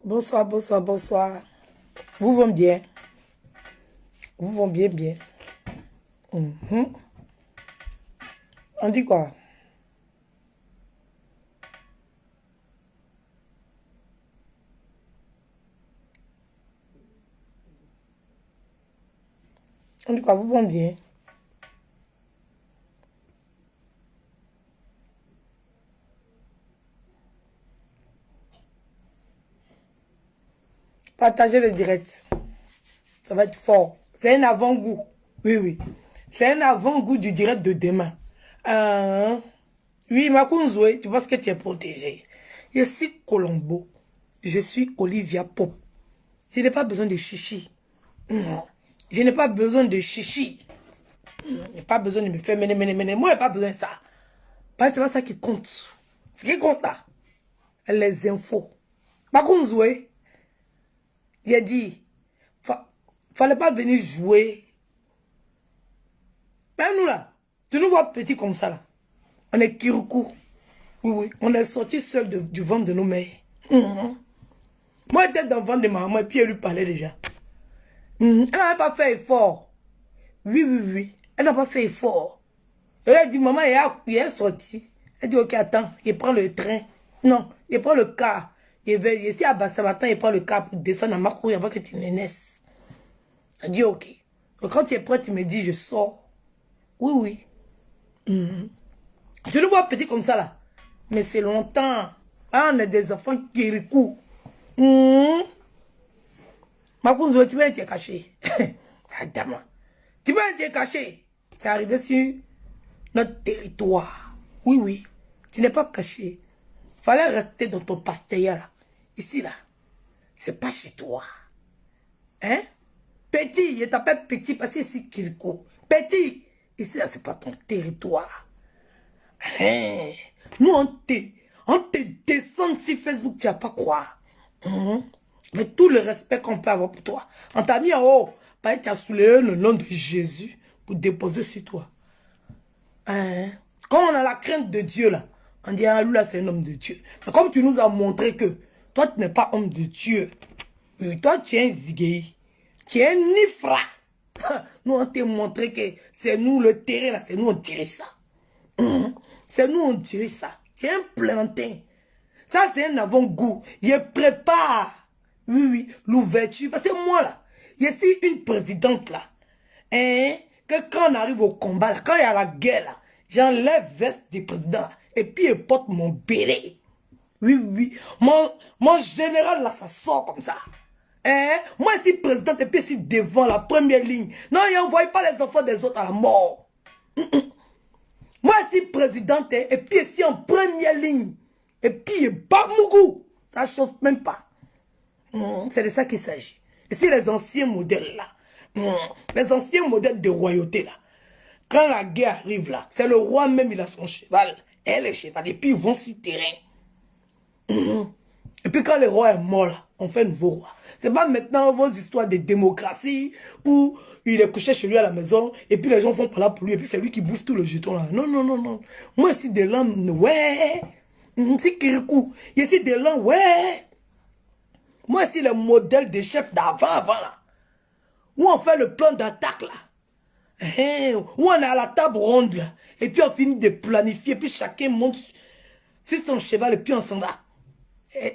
Bonsoir, bonsoir, bonsoir. Vous vont bien? Vous vont bien, bien. On dit quoi? On dit quoi? Vous vont bien? Partagez le direct. Ça va être fort. C'est un avant-goût. Oui, oui. C'est un avant-goût du direct de demain. Oui, Makunzoué, tu vois ce que tu es protégé. Je suis Colombo. Je suis Olivia Pop. Je n'ai pas besoin de chichi. Non. Je n'ai pas besoin de chichi. Je n'ai pas besoin de me faire mener. Moi, je n'ai pas besoin de ça. Parce que c'est pas ça qui compte. Ce qui compte là, les infos. Makunzoué, j'ai dit, fallait pas venir jouer. Mais nous là, tu nous vois petits comme ça là. On est Kirukou. Oui, oui. On est sorti seul du ventre de nos mères. Moi, j'étais dans le ventre de ma maman et puis elle lui parlait déjà. Elle n'a pas fait effort. Oui, oui, oui. Elle n'a pas fait effort. Elle a dit, maman, il est sorti. Elle dit, ok, attends, il prend le train. Non, il prend le car. Il va ici à Bassamatin, il prend le car pour descendre à Macro avant que tu ne naisses. Elle dit, ok. Donc, quand tu es prêt, tu me dis, je sors. Oui, oui. Tu le vois petit comme ça là. Mais c'est longtemps. Ah, on est des enfants qui recouent. Ma cousine, tu vas être caché. Adama. Tu vas être caché. C'est arrivé sur notre territoire. Oui, oui. Tu n'es pas caché. Fallait rester dans ton pasteur là. Ici là. C'est pas chez toi. Hein? Petit, je t'appelle petit parce que ici Kiriko. Petit. Ici là, c'est pas ton territoire. Hein? Nous, on te descend sur Facebook, tu vas pas croire. Mais tout le respect qu'on peut avoir pour toi. On t'a mis en haut. Parce que tu as soulevé le nom de Jésus pour déposer sur toi. Hein? Quand on a la crainte de Dieu là, on dit, ah, lui là, c'est un homme de Dieu. Mais comme tu nous as montré que toi, tu n'es pas homme de Dieu. Oui, toi, tu es un zigueï. Tu es un nifra. Nous, on t'a montré que c'est nous, le terrain là, c'est nous, on dirait ça. C'est nous, on dirait ça. C'est un plantain. Ça, c'est un avant-goût. Je prépare, oui, oui, l'ouverture. Parce que moi, là, je suis une présidente, là. Hein? Que quand on arrive au combat, là, quand il y a la guerre, là, j'enlève veste du président, là, et puis je porte mon béret. Oui, oui. Mon général, là, ça sort comme ça. Hein? Moi, je suis présidente, et puis je suis devant la première ligne. Non, il n'envoie pas les enfants des autres à la mort. Moi, je suis présidente et puis ici en première ligne. Et puis, Bamougou, ça ne chauffe même pas. C'est de ça qu'il s'agit. Et c'est les anciens modèles là. Les anciens modèles de royauté là. Quand la guerre arrive là, c'est le roi même, il a son cheval. Et les chevals. Et puis ils vont sur le terrain. Et puis quand le roi est mort là, on fait un nouveau roi. C'est pas maintenant vos histoires de démocratie où il est couché chez lui à la maison et puis les gens font par là pour lui et puis c'est lui qui bouffe tout le jeton là. Non, non, non, non. Moi, je suis de l'homme, ouais. C'est Kirikou. Je suis de l'homme, ouais. Moi, je suis le modèle des chefs d'avant là. Où on fait le plan d'attaque là. Où on est à la table ronde là. Et puis on finit de planifier. Et puis chacun monte sur son cheval et puis on s'en va.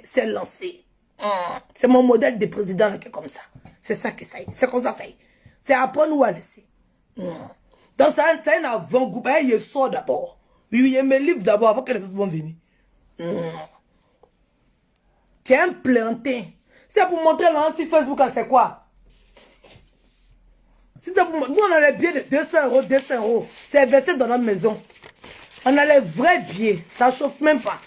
C'est lancé. C'est mon modèle de président là, qui est comme ça. C'est ça que ça y est. C'est comme ça ça y est. C'est après nous à laisser. Donc ça, c'est un avant-goût. Il sort d'abord. Oui, il me livre d'abord avant que les autres vont venir. Tu es un plantain. C'est pour montrer là sur Facebook, c'est quoi? Si ça, nous, on a les billets de 200 euros, 200 euros. C'est versé dans notre maison. On a les vrais billets. Ça ne chauffe même pas.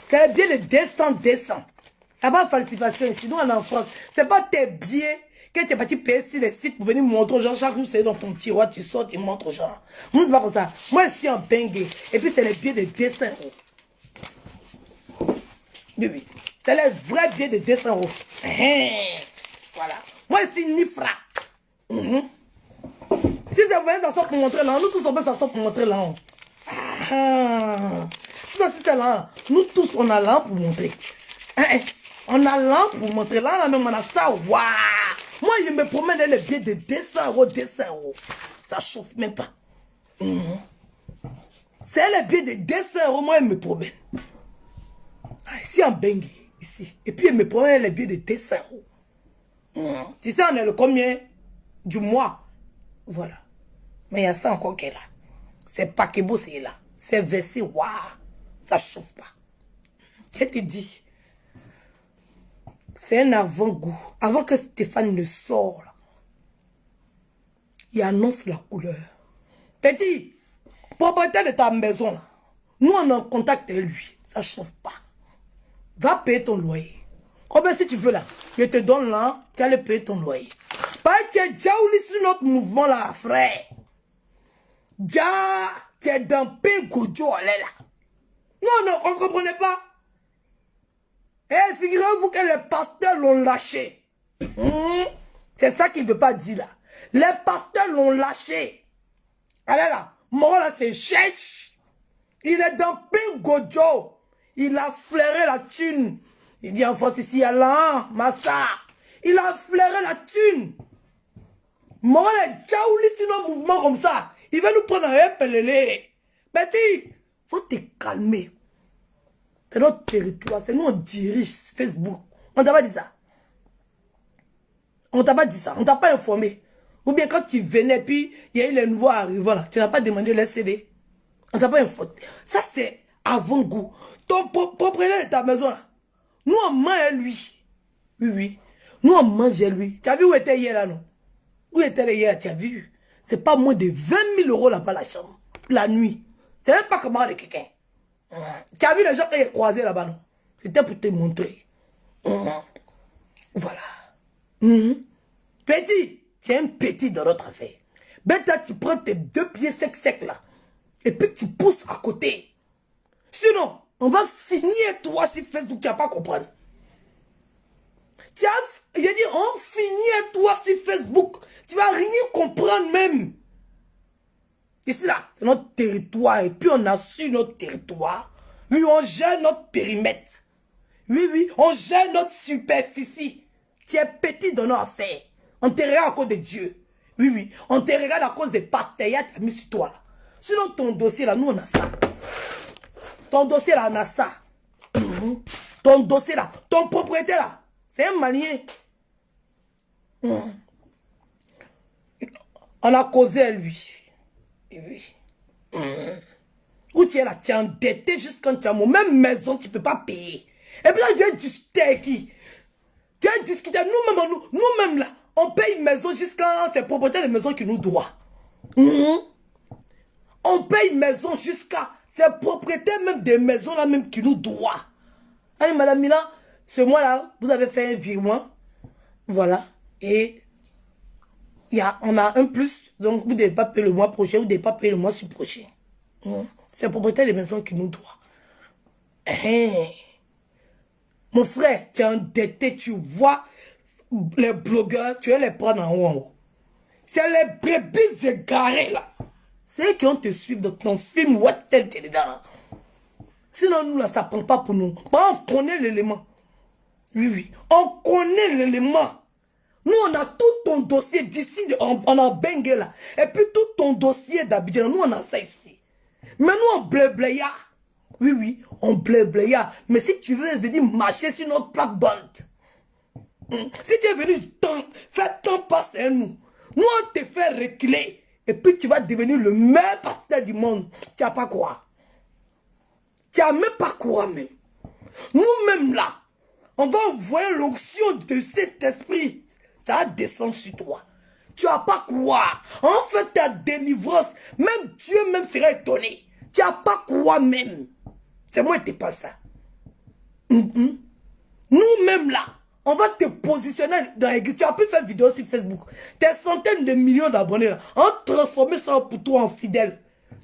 C'est les billets de 200, 200. Il n'y a pas de falsification ici. Nous, on est en France. Ce n'est pas tes billets que tu es parti payer sur les sites pour venir montrer aux gens. Chaque jour, c'est dans ton tiroir, tu sors, tu montres aux gens. Moi, c'est pas comme ça. Moi, ici, en bengue. Et puis, c'est les billets de 200 euros. Oui, oui. C'est les vrais billets de 200 euros. Voilà. Moi, ici, Nifra. Si tu as ça sort pour montrer là, nous tous, on peut s'asseoir pour montrer là. Si c'est là, nous tous, on a là pour montrer. On a là pour montrer. Là, même, on a ça. Waouh! Moi, je me promène dans les billets de 200 euros, 200 euros. Ça chauffe même pas. C'est les billets de 200 euros, moi, je me promène. Ici, en Bengue, ici. Et puis, je me promène les billets de 200 euros. Tu sais, on est le combien du mois? Voilà. Mais il y a ça encore qui est là. C'est pas que beau, c'est là. C'est versé, waouh. Ça chauffe pas. Je te dis. C'est un avant-goût. Avant que Stéphane ne sorte, il annonce la couleur. Petit, propriétaire de ta maison, là, nous on est en contact avec lui. Ça ne chauffe pas. Va payer ton loyer. Combien si tu veux là, je te donne là, tu allais payer ton loyer. Parce que tu es déjà sur notre mouvement là, frère. Déjà, tu es dans Pégojo, là. Non, on ne comprenait pas. Eh, figurez-vous que les pasteurs l'ont lâché. C'est ça qu'il ne veut pas dire là. Les pasteurs l'ont lâché. Allez là, moi là c'est chèche. Il est dans Pégojo. Il a flairé la thune. Il dit en France ici, il y a là, Massa. Il a flairé la thune. Moi là, Djaouli sur nos mouvements comme ça. Il va nous prendre un pelele. Betty, faut te calmer. C'est notre territoire, c'est nous on dirige Facebook. On t'a pas dit ça. On t'a pas dit ça, on t'a pas informé. Ou bien quand tu venais, puis il y a eu les nouveaux arrivants là, tu n'as pas demandé les CD. On t'a pas informé. Ça c'est avant-goût. Ton propriétaire de ta maison là, nous on mange lui. Oui, oui. Nous on mange lui. Tu as vu où était hier là non? Où était hier, tu as vu? C'est pas moins de 20 000 euros là-bas la chambre. La nuit. C'est même pas comment de quelqu'un. Tu as vu les gens qui ont croisé là-bas, non? C'était pour te montrer. Voilà. Petit, tu es un petit dans notre affaire. Ben, toi, tu prends tes 2 pieds secs là. Et puis tu pousses à côté. Sinon, on va finir toi si Facebook, tu n'as pas compris. J'ai dit, on finit toi si Facebook. Tu vas rien comprendre même. Ici là, c'est notre territoire. Et puis on assure notre territoire. Oui, on gère notre périmètre. Oui, oui, on gère notre superficie. Tu es petit dans nos affaires. On te regarde à cause de Dieu. Oui, oui, on te regarde à cause des partenaires qui ont mis sur toi là. Sinon ton dossier là, nous on a ça. Ton dossier là, on a ça. Ton dossier là, ton propriétaire là, c'est un Malien. On a causé à lui. Oui. Où tu es là, tu es endetté jusqu'à tu as mon même maison, tu ne peux pas payer. Et puis là, tu as discuté avec qui? Tu as discuté, nous-mêmes là, on paye une maison jusqu'à ces propriétaires de maison qui nous doivent. On paye une maison jusqu'à ces propriétaires même des maisons là même qui nous doivent. Allez, madame Mila, ce mois-là, vous avez fait un virement. Voilà. Et on a un plus. Donc, vous ne devez pas payer le mois prochain, vous ne devez pas payer le mois prochain. C'est le propriétaire des maisons qui nous doit. Mon frère, tu es endetté, tu vois les blogueurs, tu vas les prendre en haut. C'est les brebis égarés là. C'est eux qui ont te suivre dans ton film Western dedans. Sinon, nous là, ça ne prend pas pour nous. On connaît l'élément. Oui, oui. On connaît l'élément. Nous, on a tout ton dossier d'ici, on a Bengue là. Et puis tout ton dossier d'Abidjan, nous, on a ça ici. Mais nous, on blé-bléa. Oui, oui, on blé-bléa. Mais si tu veux venir marcher sur notre plate-bande, si tu es venu faire ton passe à nous, nous, on te fait reculer. Et puis tu vas devenir le meilleur pasteur du monde. Tu n'as pas quoi. Tu n'as même pas quoi même. Nous-mêmes là, on va envoyer l'onction de cet esprit. Ça va descendre sur toi. Tu n'as pas quoi. En fait, ta délivrance, même Dieu même serait étonné. Tu n'as pas quoi même. C'est moi qui te parle ça. Nous-mêmes là, on va te positionner dans l'église. Tu as pu faire vidéo sur Facebook. Tes centaines de millions d'abonnés là, on transformer ça pour toi en fidèle.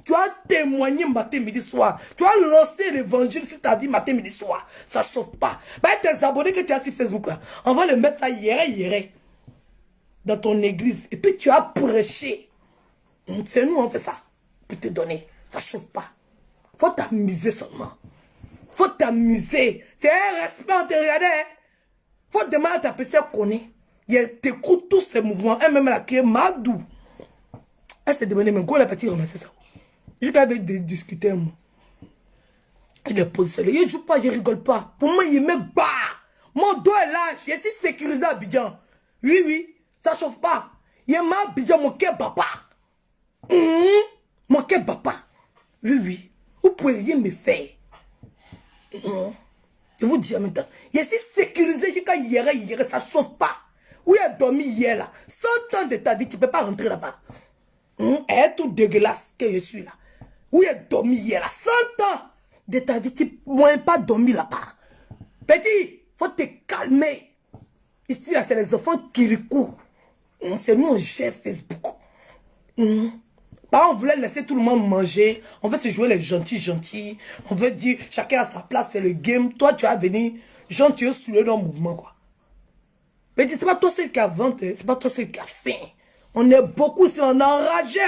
Tu as témoigné matin, midi, soir. Tu as lancé l'évangile sur ta vie matin, midi, soir. Ça ne chauffe pas. Bah, tes abonnés que tu as sur Facebook là, on va les mettre ça hier dans ton église. Et puis tu as prêché. C'est nous, on fait ça. Pour te donner. Ça ne chauffe pas. Faut t'amuser seulement. Faut t'amuser. C'est un respect, on te regarde. Faut demander à ta personne connaît. Il t'écoute tous ces mouvements. Elle même la qui est Madou. Elle s'est demandé, mais quoi la partie ramasser ça? Je vais discuter, moi. Il est positionné. Il ne joue pas, je ne rigole pas. Pour moi, il me bat. Mon dos est là. Je suis sécurisé à Abidjan. Oui, oui. Ça ne chauffe pas. Il m'a Abidjan, mon cœur papa. Mon cœur papa. Oui, oui. Vous ne pouvez rien me faire. Je vous dis en même temps. Je suis sécurisé jusqu'à hier, ça ne chauffe pas. Où il a dormi hier là. 100 ans de ta vie, tu ne peux pas rentrer là-bas. Elle est tout dégueulasse que je suis là. Où il a dormi hier là. 100 ans de ta vie, tu ne peux pas dormir là-bas. Petit, faut te calmer. Ici là, c'est les enfants qui recourent. C'est nous, on gère Facebook. Bah, on voulait laisser tout le monde manger. On veut se jouer les gentils. On veut dire, chacun à sa place, c'est le game. Toi, tu vas venir gentil sur le mouvement, quoi. Mais c'est pas toi seul qui a vendu, c'est pas toi seul qui a faim. On est beaucoup, c'est on est enragé.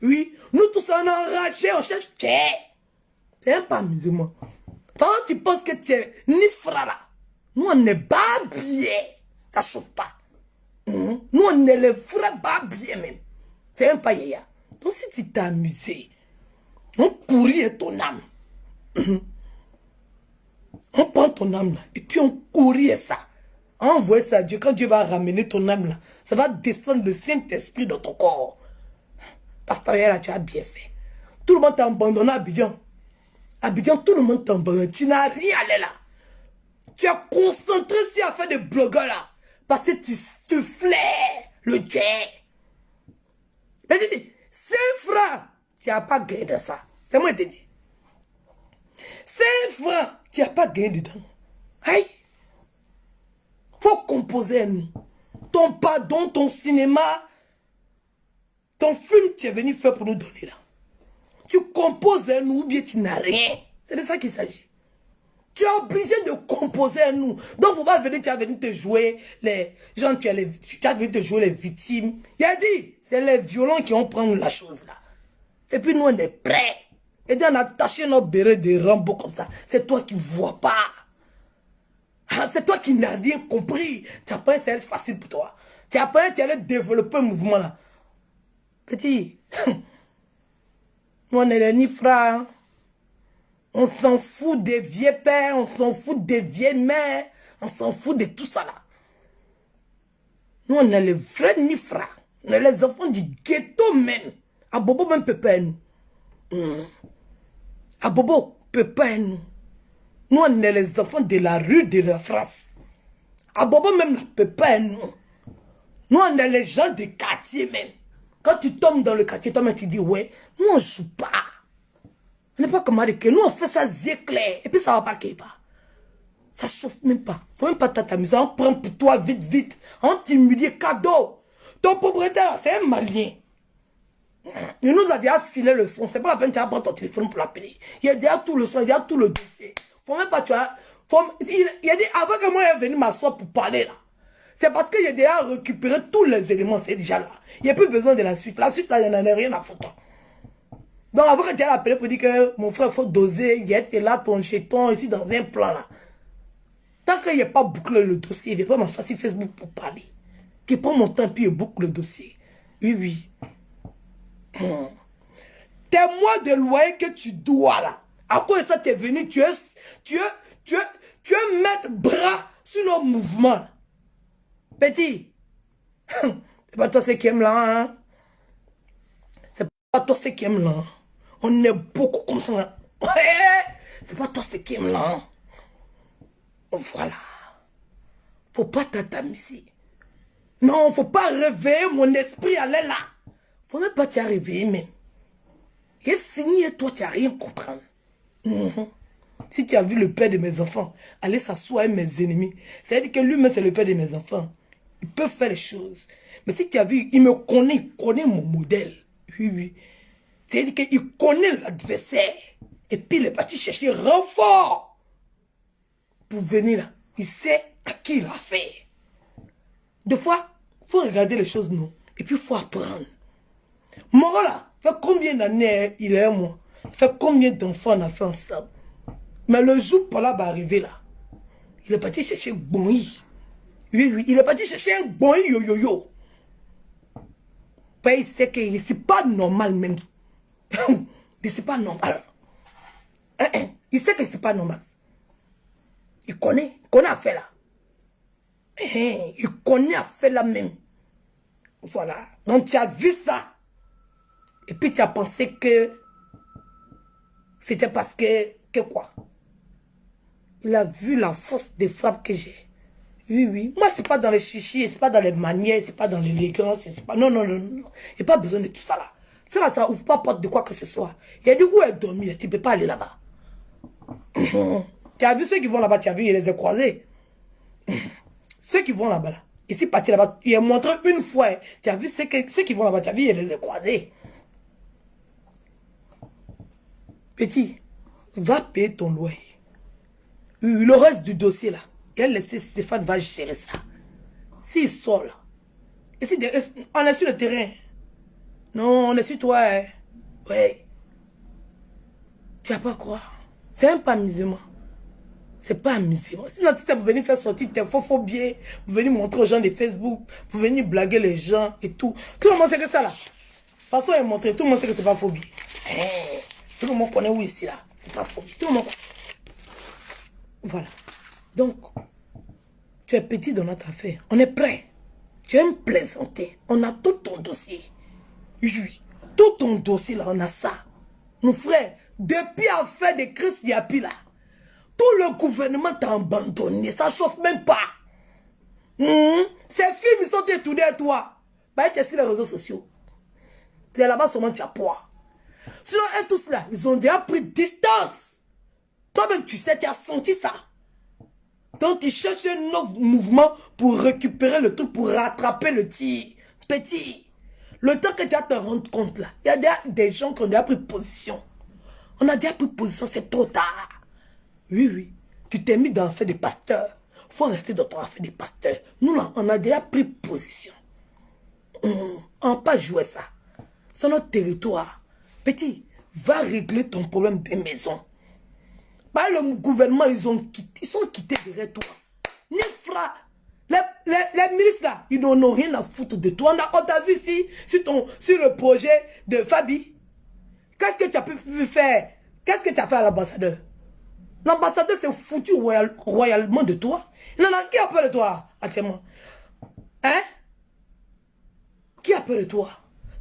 Oui, nous tous, on est enragé, on cherche. C'est un pas musulman. Pendant que tu penses que tu es ni frère là, nous, on est babiers. Ça chauffe pas. Nous, on est les frères babiers même. C'est un pas yaya. Donc, si tu t'es amusé, on courit ton âme. On prend ton âme là, et puis on courit ça. On envoie ça à Dieu. Quand Dieu va ramener ton âme là, ça va descendre le Saint-Esprit dans ton corps. Parce que là, tu as bien fait. Tout le monde t'a abandonné à Abidjan. Abidjan, tout le monde t'a abandonné. Tu n'as rien allé là. Tu as concentré sur à faire des blogueurs là. Parce que tu flaires le jet. Mais dis, 5 francs, tu n'as pas gagné de ça. C'est moi qui te dis. 5 francs, tu n'as pas gagné dedans. Aïe. Faut composer à nous. Ton pardon, ton cinéma, ton film, tu es venu faire pour nous donner là. Tu composes à nous ou bien tu n'as rien. C'est de ça qu'il s'agit. Tu es obligé de composer à nous. Donc, faut pas venir, tu as venu te jouer les gens, tu as venu te jouer les victimes. Il a dit, c'est les violents qui vont prendre la chose là. Et puis nous, on est prêts. Et puis on a attaché nos bérets de Rambo comme ça. C'est toi qui ne vois pas. C'est toi qui n'as rien compris. Tu as pas c'est facile pour toi. Tu as pas tu allais développer un mouvement là. Petit. Nous, on est les nifras. On s'en fout des vieux pères, on s'en fout des vieilles mères, on s'en fout de tout ça là. Nous, on est les vrais nifras. On est les enfants du ghetto même. À Bobo même peut pas nous. À Bobo peut pas nous. Nous, on est les enfants de la rue de la France. À Bobo même ne peut pas nous. Nous, on est les gens des quartiers même. Quand tu tombes dans le quartier, toi-même tu dis, ouais, nous on joue pas. On n'est pas comme Ariké. Nous, on fait ça yeux clair. Et puis, ça va pas qu'il pas. Ça chauffe même pas. Faut même pas t'amuser. On prend pour toi vite, vite. On t'humilie cadeau. Ton propriétaire, c'est un Malien. Il nous a déjà filé le son. C'est pas la peine de prendre ton téléphone pour l'appeler. Il a déjà tout le son, il a déjà tout le dossier. Faut même pas, tu vois. Il a dit, avant que moi, il est venu m'asseoir pour parler là. C'est parce que j'ai déjà récupéré tous les éléments. C'est déjà là. Il n'y a plus besoin de la suite. La suite, là, il n'y en a rien à foutre. Donc, avant que tu aies appelé pour dire que mon frère, il faut doser, il était là, ton jeton, ici, dans un plan là. Tant qu'il n'y a pas bouclé le dossier, il ne va pas m'asseoir sur Facebook pour parler. Qu'il prend mon temps, puis il boucle le dossier. Oui, oui. Tes mois de loyer que tu dois là. À quoi ça t'es venu, tu es mettre bras sur nos mouvements. Petit. C'est pas toi ce qui aime là, hein. C'est pas toi ce qui aime là. On est beaucoup comme ça. C'est pas toi ce qui aime là. Voilà. Faut pas t'amuser. Non, il ne faut pas réveiller mon esprit, aller là. Il ne faut même pas t'y réveiller même. Il est fini et toi, tu n'as rien compris. Si tu as vu le père de mes enfants, aller s'asseoir avec mes ennemis, c'est-à-dire que lui-même, c'est le père de mes enfants. Il peut faire les choses. Mais si tu as vu, il me connaît, il connaît mon modèle. Oui, oui. C'est-à-dire qu'il connaît l'adversaire. Et puis il est parti chercher renfort pour venir là. Il sait à qui il a fait. Des fois, il faut regarder les choses, non. Et puis il faut apprendre. Moro là, fait combien d'années il est moi? Fait combien d'enfants on a fait ensemble? Mais le jour Paula va arriver là, il est parti chercher Bonyi. Oui, oui, il est parti chercher un Bonyi yo-yo-yo. Il sait que c'est pas normal même. C'est pas normal. Il sait que c'est pas normal. Il connaît à faire là. Il connaît à faire là même. Voilà. Donc tu as vu ça. Et puis tu as pensé que c'était parce que quoi? Il a vu la force des frappes que j'ai. Oui, oui. Moi, c'est pas dans les chichis, c'est pas dans les manières, c'est pas dans l'élégance, c'est pas... Non, non, non, non. Il n'y a pas besoin de tout ça là. Ça là, ça ouvre pas porte de quoi que ce soit. Il a dit où elle dormit, tu ne peux pas aller là-bas. Tu as vu ceux qui vont là-bas, tu as vu, il les a croisés. Ceux qui vont là-bas, là. Ici, parti là-bas, il a montré une fois. Tu as vu ceux qui vont là-bas, tu as vu, il les a croisés. Petit, va payer ton loyer. Le reste du dossier là, il a laissé Stéphane va gérer ça. S'il sort là, ici, on est sur le terrain. Non, on est sur toi. Hein. Ouais. Tu vas pas croire. C'est même pas amusement. C'est pas amusement. Sinon, tu sais, vous venez faire sortir tes faux phobies, vous venez montrer aux gens de Facebook, vous venez blaguer les gens et tout. Tout le monde sait que ça là. De toute façon, il est montré, tout le monde sait que c'est pas phobie. Tout le monde connaît où ici là. C'est pas phobie. Tout le monde connaît. Voilà. Donc, tu es petit dans notre affaire. On est prêt. Tu aimes plaisanter. On a tout ton dossier. Oui. Tout ton dossier là, on a ça. Mon frère, depuis l'affaire de Chris Yapi là, tout le gouvernement t'a abandonné. Ça chauffe même pas. Ces films, ils sont détournés à toi. Bah, tu es sur les réseaux sociaux. Tu es là-bas seulement, tu as poids. Sinon, eux tous là, ils ont déjà pris distance. Toi-même, tu sais, tu as senti ça. Donc, tu cherches un autre mouvement pour récupérer le truc, pour rattraper le tir. Petit. Le temps que tu vas te rendre compte là, il y a déjà des gens qui ont déjà pris position. On a déjà pris position, c'est trop tard. Oui, oui. Tu t'es mis dans l'affaire des pasteurs. Il faut rester dans ton affaire des pasteurs. Nous là, on a déjà pris position. On n'a pas joué ça. C'est notre territoire. Petit, va régler ton problème des maisons. Bah, le gouvernement, ils sont quittés derrière toi. Ni fra. Les ministres là, ils n'ont rien à foutre de toi. On t'a vu ici, sur le projet de Fabi. Qu'est-ce que tu as pu faire? Qu'est-ce que tu as fait à l'ambassadeur? L'ambassadeur s'est foutu royalement de toi. Non, non, qui a peur de toi actuellement? Hein? Qui a peur de toi?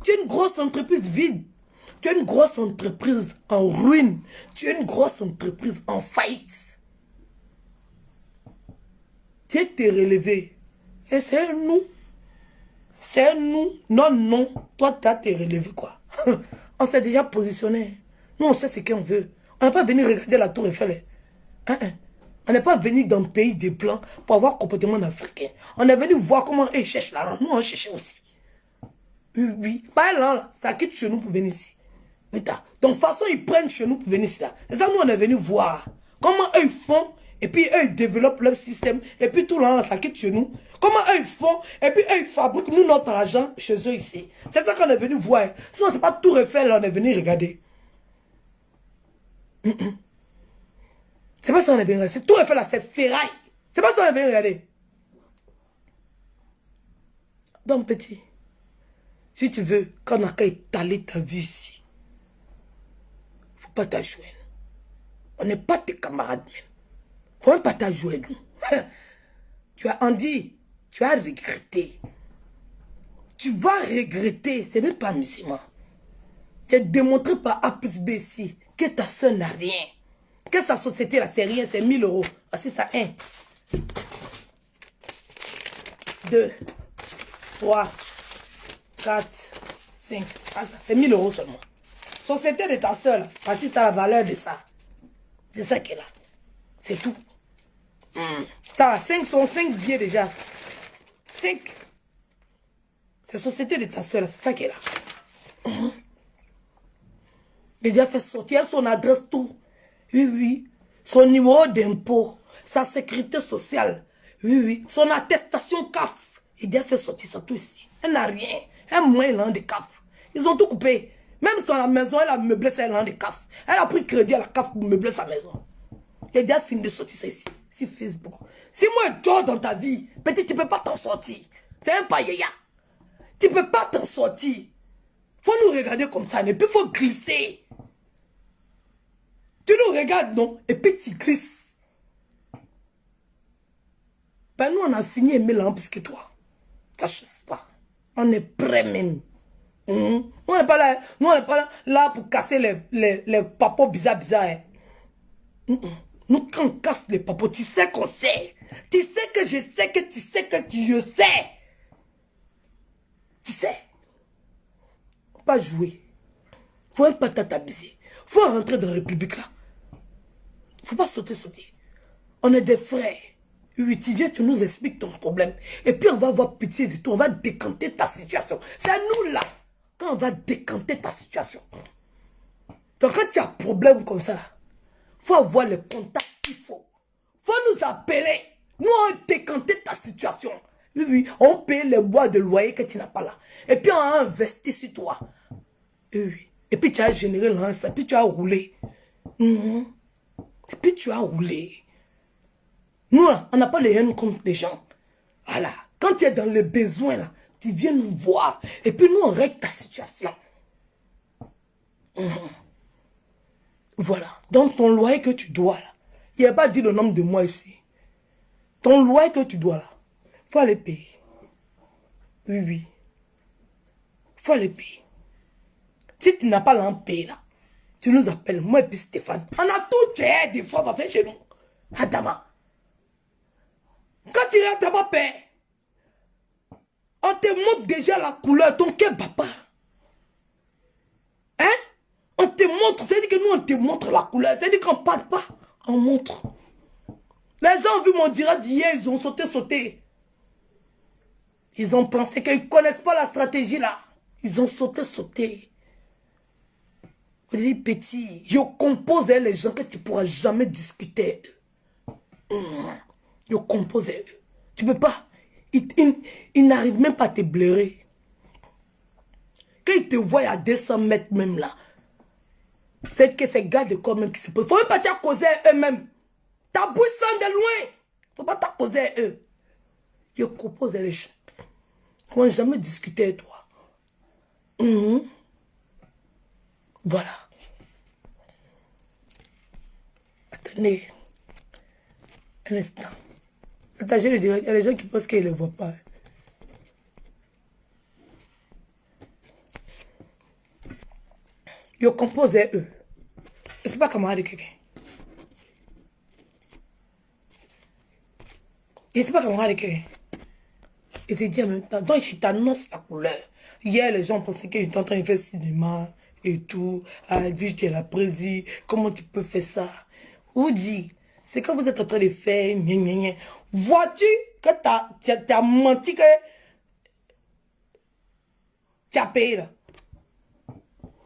Tu es une grosse entreprise vide. Tu es une grosse entreprise en ruine. Tu es une grosse entreprise en faillite. Tu es relevé. Et c'est nous. C'est nous. Non, non. Toi, tu as été relevé, quoi. On s'est déjà positionné. Nous, on sait ce qu'on veut. On n'est pas venu regarder la tour Eiffel. On n'est pas venu dans le pays des Blancs pour avoir un comportement africain. On est venu voir comment ils cherchent là. Nous, on cherchait aussi. Oui, oui. Pas là, ça quitte chez nous pour venir ici. Donc, de toute façon, ils prennent chez nous pour venir ici là. C'est ça, nous, on est venu voir comment eux, ils font. Et puis, eux, ils développent leur système. Et puis, tout le monde, ça quitte chez nous. Comment eux, ils font. Et puis, eux, ils fabriquent, nous, notre argent chez eux ici. C'est ça qu'on est venu voir. Sinon, c'est pas tout refait, là, on est venu regarder. C'est pas ça qu'on est venu regarder. C'est tout refait, là, c'est ferraille. C'est pas ça qu'on est venu regarder. Donc, petit, si tu veux, quand on a qu'à étaler ta vie ici, faut pas t'ajouer. On n'est pas tes camarades même. Faut même pas t'ajouer nous. Tu as dit, tu as regretté. Tu vas regretter, c'est même pas amusement. J'ai démontré par A plus B ici que ta soeur n'a rien. Que sa société là, c'est rien, c'est 1000 €. Voici ça, 1, 2, 3, 4, 5. C'est 1000 € seulement. Société de ta soeur, là, parce que ça a la valeur de ça. C'est ça qu'elle a. C'est tout. Ça va, 5 sont 5 billets déjà. 5. C'est société de ta soeur, là, c'est ça qu'elle a. Il a déjà fait sortir son adresse, tout. Oui, oui. Son numéro d'impôt, sa sécurité sociale. Oui, oui. Son attestation CAF. Il a déjà fait sortir ça tout ici. Elle n'a rien. Un moyen de CAF. Ils ont tout coupé. Même sur la maison, elle a meublé sa de CAF. Elle a pris crédit à la CAF pour meubler sa maison. Il a déjà fini de sortir ça ici. Sur Facebook. Si moi, tu es dans ta vie, petit, tu ne peux pas t'en sortir. C'est un païa. Tu ne peux pas t'en sortir. Faut nous regarder comme ça. Et puis, il faut glisser. Tu nous regardes, non? Et puis, tu glisses. Ben, nous, on a fini aimer l'homme plus que toi. Ça ne chauffe pas. On est prêts même. On n'est pas là, nous on n'est pas là pour casser les papos bizarres. Hein. Nous quand on casse les papos, tu sais qu'on sait. Tu sais que je sais que tu sais que tu sais. Tu sais. Faut pas jouer. Faut même pas t'abuser. Faut rentrer dans la République là. Faut pas sauter. On est des frères. Oui, tu viens, tu nous expliques ton problème. Et puis on va avoir pitié de toi. On va décanter ta situation. C'est à nous là. Quand on va décanter ta situation. Donc quand tu as un problème comme ça, il faut avoir le contact qu'il faut. Il faut nous appeler. Nous, on décanter ta situation. Oui, oui, on paye les bois de loyer que tu n'as pas là. Et puis on a investi sur toi. Oui, oui. Et puis tu as généré l'anse. Et puis tu as roulé. Et puis tu as roulé. Nous, là, on n'a pas les haines contre les gens. Voilà. Quand tu es dans le besoin, là, tu viens nous voir. Et puis nous, on règle ta situation. Voilà. Donc, ton loyer que tu dois, là, il n'y a pas dit le nombre de mois ici. Ton loyer que tu dois, là, il faut aller payer. Oui, oui. Il faut aller payer. Si tu n'as pas l'en payer, là, tu nous appelles, moi et puis Stéphane. On a tout fait des fois, on va faire chez nous. Adama. Quand tu rentres d'abord, père, on te montre déjà la couleur, ton cœur papa. Hein? On te montre, c'est-à-dire que nous on te montre la couleur, c'est-à-dire qu'on ne parle pas, on montre. Les gens ont vu mon direct d'hier, ils ont sauté. Ils ont pensé qu'ils ne connaissent pas la stratégie là. Ils ont sauté. Vous dites petit, je compose les gens que tu ne pourras jamais discuter. Je compose eux. Tu ne peux pas. Ils n'arrivent même pas à te blairer. Quand ils te voient à 200 mètres même là, c'est que ces gars de corps même qui se posent. Il ne faut même pas t'accuser eux-mêmes. Ta bouche sent de loin. Il ne faut pas t'accuser eux. Je compose les gens. Ils ne vont jamais discuter avec toi. Voilà. Attendez. Un instant. Attachez le direct. Il y a des gens qui pensent qu'ils ne le voient pas. Je compose eux. Et c'est pas camarade de quelqu'un. Et c'est pas camarade de quelqu'un. Et c'est dit en même temps. Donc je t'annonce la couleur. Hier, les gens pensaient que j'étais en train de faire cinéma et tout. Ah, vu que tu es la présidente, comment tu peux faire ça? Ou dit, c'est quand vous êtes en train de faire, vois-tu que tu as menti que tu as payé là?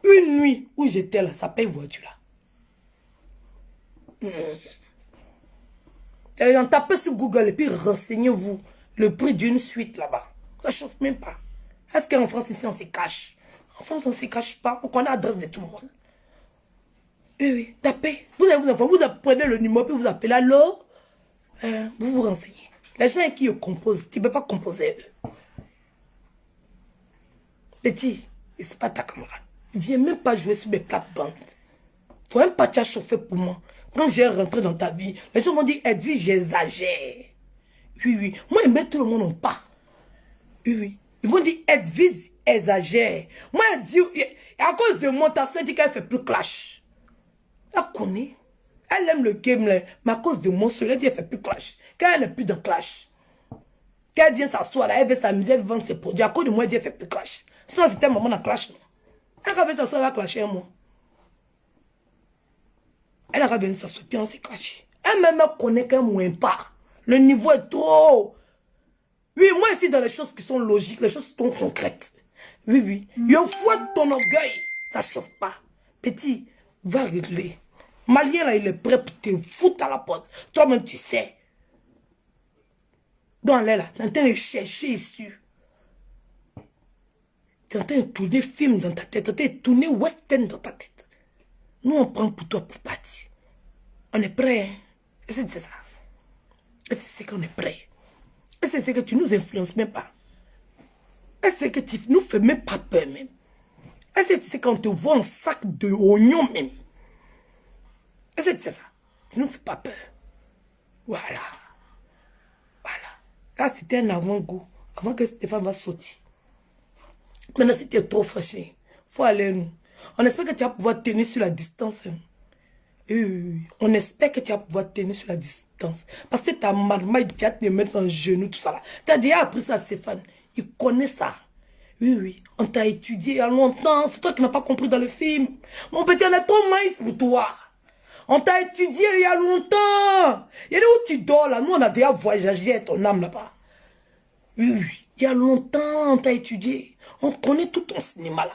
Une nuit où j'étais là, ça paye voiture là. Et on tapez sur Google et puis renseignez-vous le prix d'une suite là-bas. Ça ne chauffe même pas. Est-ce qu'en France ici on se cache? En France on ne se cache pas, on connaît l'adresse de tout le monde. Oui, tapez. Vous apprenez le numéro puis vous appelez allô. Vous vous renseignez. Les gens qui composent, tu ne peux pas composer eux. Petit, c'est pas ta camarade. Viens même pas jouer sur mes plates-bandes. Faut même pas te chauffer pour moi. Quand j'ai rentré dans ta vie, les gens m'ont dit, Edwige, j'exagère. Oui, oui. Moi, ils mettent tout le monde en pas. Oui, oui. Ils vont dire, Edwige, exagère. Moi, elle dit, à cause de mon tasson, elle dit qu'elle fait plus clash. Elle connaît. Elle aime le game, là. Mais à cause de mon soeur, elle dit qu'elle fait plus clash. Quand elle n'est plus dans clash. Qu'elle vient s'asseoir là, elle veut s'amuser, elle veut vendre ses produits. À cause de moi, elle fait plus clash. Sinon, c'était un moment de clash, non? Elle a venir s'asseoir, elle va clasher moi. Elle a venir s'asseoir, puis on s'est clashé. Elle-même connaît qu'elle ne m'aime pas. Le niveau est trop. Oui, moi ici, dans les choses qui sont logiques, les choses qui sont concrètes. Oui, oui. Il faut ton orgueil. Ça ne chauffe pas. Petit, va régler. Malien, là, il est prêt pour te foutre à la porte. Toi-même, tu sais. Donc, elle est là, tu es en train de chercher ici. Tu es en train de tourner film dans ta tête. Tu es en train de tourner western dans ta tête. Nous, on prend pour toi pour partir. On est prêt. Hein? Et c'est ça. Et c'est qu'on est prêt. Et c'est que tu nous influences même pas. Et c'est que tu nous fais même pas peur même. Et c'est qu'on te voit un sac de oignons même. Et c'est ça. Tu nous fais pas peur. Voilà. Voilà. Là, c'était un avant-goût. Avant que Stéphane va sortir. Maintenant, si tu es trop fâché, il faut aller nous. On espère que tu vas pouvoir tenir sur la distance. Hein. On espère que tu vas pouvoir tenir sur la distance. Parce que ta maman, il va te mettre en genou, tout ça là. Tu as déjà appris ça, Stéphane. Il connaît ça. Oui, oui. On t'a étudié il y a longtemps. C'est toi qui n'as pas compris dans le film. Mon petit, on a trop maïs pour toi. On t'a étudié il y a longtemps. Il y a où tu dors là. Nous, on a déjà voyagé avec ton âme là-bas. Oui, oui. Il y a longtemps, on t'a étudié. On connaît tout ton cinéma là.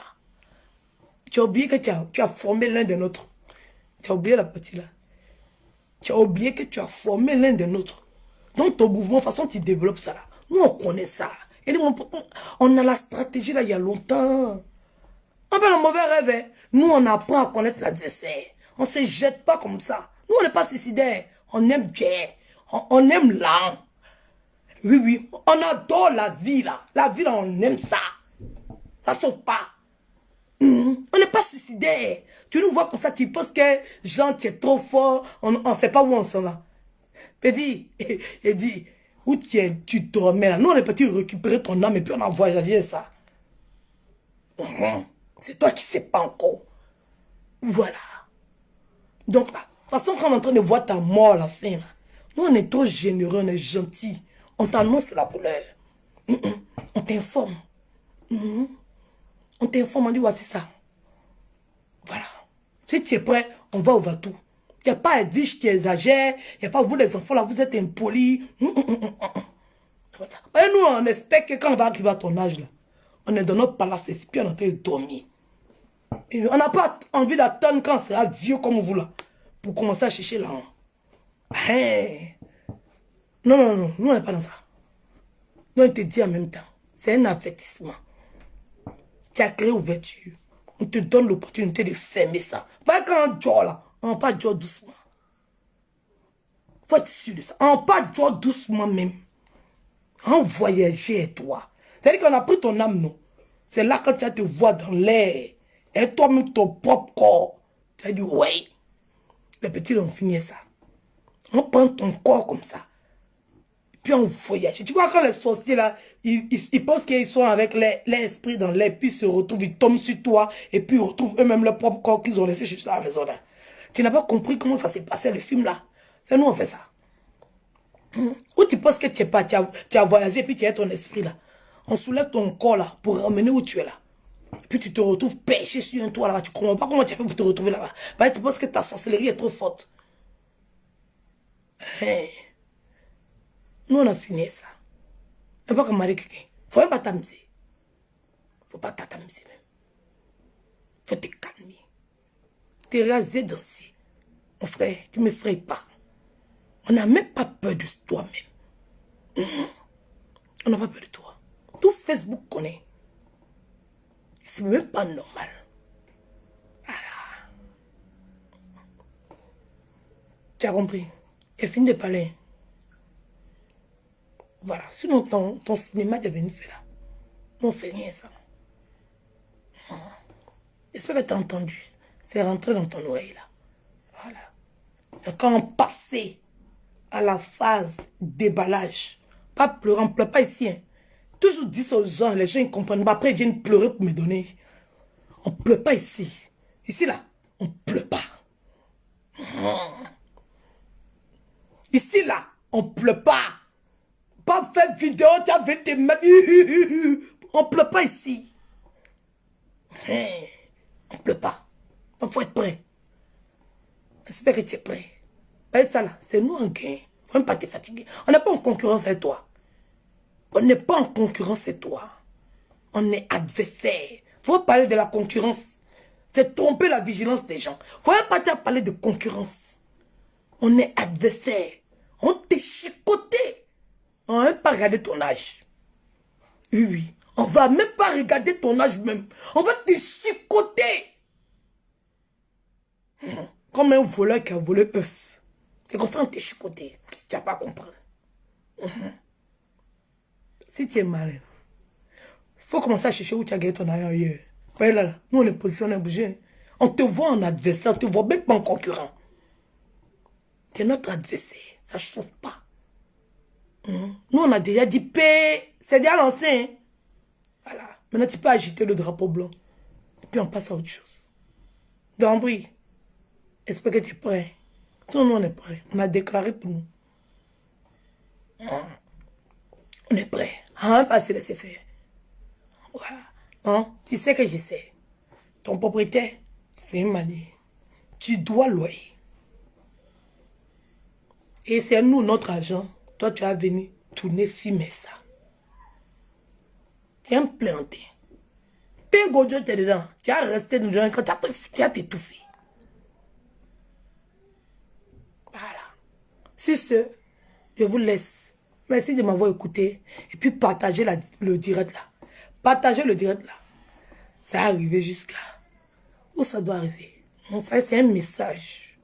Tu as oublié que tu as formé l'un des nôtres. Tu as oublié la petite là. Tu as oublié que tu as formé l'un des nôtres. Donc ton mouvement, de toute façon, tu développes ça là. Nous, on connaît ça. Et on a la stratégie là il y a longtemps. On fait le mauvais rêve. Hein. Nous, on apprend à connaître l'adversaire. On ne se jette pas comme ça. Nous, on n'est pas suicidaires. On aime bien. On aime l'âme. Oui, oui. On adore la vie là. La vie là, on aime ça. Ça ne chauffe pas. On n'est pas suicidaires. Tu nous vois comme ça, tu penses que Jean, tu es trop fort, on ne sait pas où on s'en va. Petit, il dit, où tu dormais là? Nous, on est parti récupérer ton âme et puis on a voyagé ça. C'est toi qui ne sais pas encore. Voilà. Donc là, de toute façon, quand on est en train de voir ta mort à la fin, là, nous, on est trop généreux, on est gentil. On t'annonce la couleur. On t'informe. On t'informe, on dit, voici ça. Voilà. Si tu es prêt, on va au Vatou. Il n'y a pas Edwige qui exagère. Il n'y a pas vous les enfants là, vous êtes impolis. Et nous, on espère que quand on va arriver à ton âge là, on est dans notre palace et puis on est en train de dormir. Et on n'a pas envie d'attendre quand on sera vieux comme vous là, pour commencer à chercher là. Hey. Non, non, non, nous on n'est pas dans ça. Nous on te dit en même temps, c'est un avertissement. Tu as créé ouverture. On te donne l'opportunité de fermer ça. Pas quand on dort là, on pas dort doucement. Faut être sûr de ça. On pas dort doucement même. On voyageait et toi. C'est-à-dire qu'on a pris ton âme, non. C'est là quand tu vas te voir dans l'air. Et toi-même ton propre corps. Tu as dit, ouais. Les petits ont fini ça. On prend ton corps comme ça. Puis on voyage. Tu vois quand les sorciers là, ils pensent qu'ils sont avec l'esprit dans l'air, puis ils se retrouvent, ils tombent sur toi, et puis ils retrouvent eux-mêmes leur propre corps qu'ils ont laissé chez à la maison là. Tu n'as pas compris comment ça s'est passé le film là. C'est nous on fait ça. Ou tu penses que tu es pas, tu as voyagé, puis tu as ton esprit là. On soulève ton corps là, pour ramener où tu es là. Et puis tu te retrouves pêché sur un toit là-bas. Tu ne comprends pas comment tu as fait pour te retrouver là-bas. Bah, tu penses que ta sorcellerie est trop forte. Hey. Nous, on a fini ça. Et pas comme Marie quelqu'un. Faut même pas t'amuser. Faut pas t'amuser même. Faut te calmer. T'es rasé d'ancier. Mon frère, tu m'effraies pas. On n'a même pas peur de toi-même. On n'a pas peur de toi. Tout Facebook connaît. C'est même pas normal. Voilà. Tu as compris. Et fini de parler. Voilà. Sinon, ton cinéma est venu faire là. Nous, on fait rien, ça. J'espère que tu as entendu. C'est rentré dans ton oreille, là. Voilà. Et quand on passait à la phase déballage, pas pleurer, on ne pleure pas ici. Hein. Toujours dire aux gens, les gens ne comprennent pas. Après, ils viennent pleurer pour me donner. On ne pleure pas ici. Ici, là, on ne pleure pas. Ici, là, on ne pleure pas. pas fait vidéo, tu as fait tes mains. On ne pleut pas ici. On ne pleut pas. Il faut être prêt. J'espère que tu es prêt. Et ça là, c'est nous en gain. Faut même pas te fatiguer. On n'est pas en concurrence avec toi. On n'est pas en concurrence avec toi. On est adversaire. Faut parler de la concurrence. C'est tromper la vigilance des gens. Faut même pas te parler de concurrence. On est adversaire. On t'est chicoté. On va même pas regarder ton âge. Oui, oui. On va même pas regarder ton âge même. On va te chicoter. Comme un voleur qui a volé œuf. C'est comme ça qu'on t'est chicoté. Tu vas pas comprendre. Si tu es malin, il faut commencer à chercher où tu as gagné ton argent ailleurs. Ouais, là, nous on est positionné à bouger. On te voit en adversaire, on te voit même pas en concurrent. Tu es notre adversaire, ça ne chauffe pas. Nous on a déjà dit paix, c'est déjà lancé. Hein? Voilà. Maintenant tu peux agiter le drapeau blanc. Et puis on passe à autre chose. D'Ambry, j'espère que tu es prêt. Sinon nous on est prêt. On a déclaré pour nous. On est prêt. On va pas se laisser faire. Voilà. Hein? Tu sais que je sais. Ton propriétaire, c'est une manière. Tu dois loyer. Et c'est nous, notre argent. Toi, tu vas venir tourner, filmer ça. Tu vas me planter. Puis Gojo, tu es dedans. Tu vas rester dedans quand tu vas t'étouffer. Voilà. Sur ce, je vous laisse. Merci de m'avoir écouté. Et puis partagez le direct là. Partagez le direct là. Ça va arriver jusqu'à où ça doit arriver. Ça, c'est un message.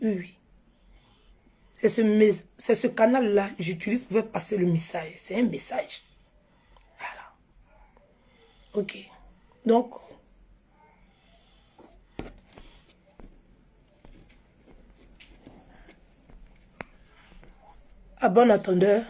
Oui, oui. C'est ce canal-là que j'utilise pour faire passer le message. C'est un message. Voilà. Ok. Donc, à bon attendeur.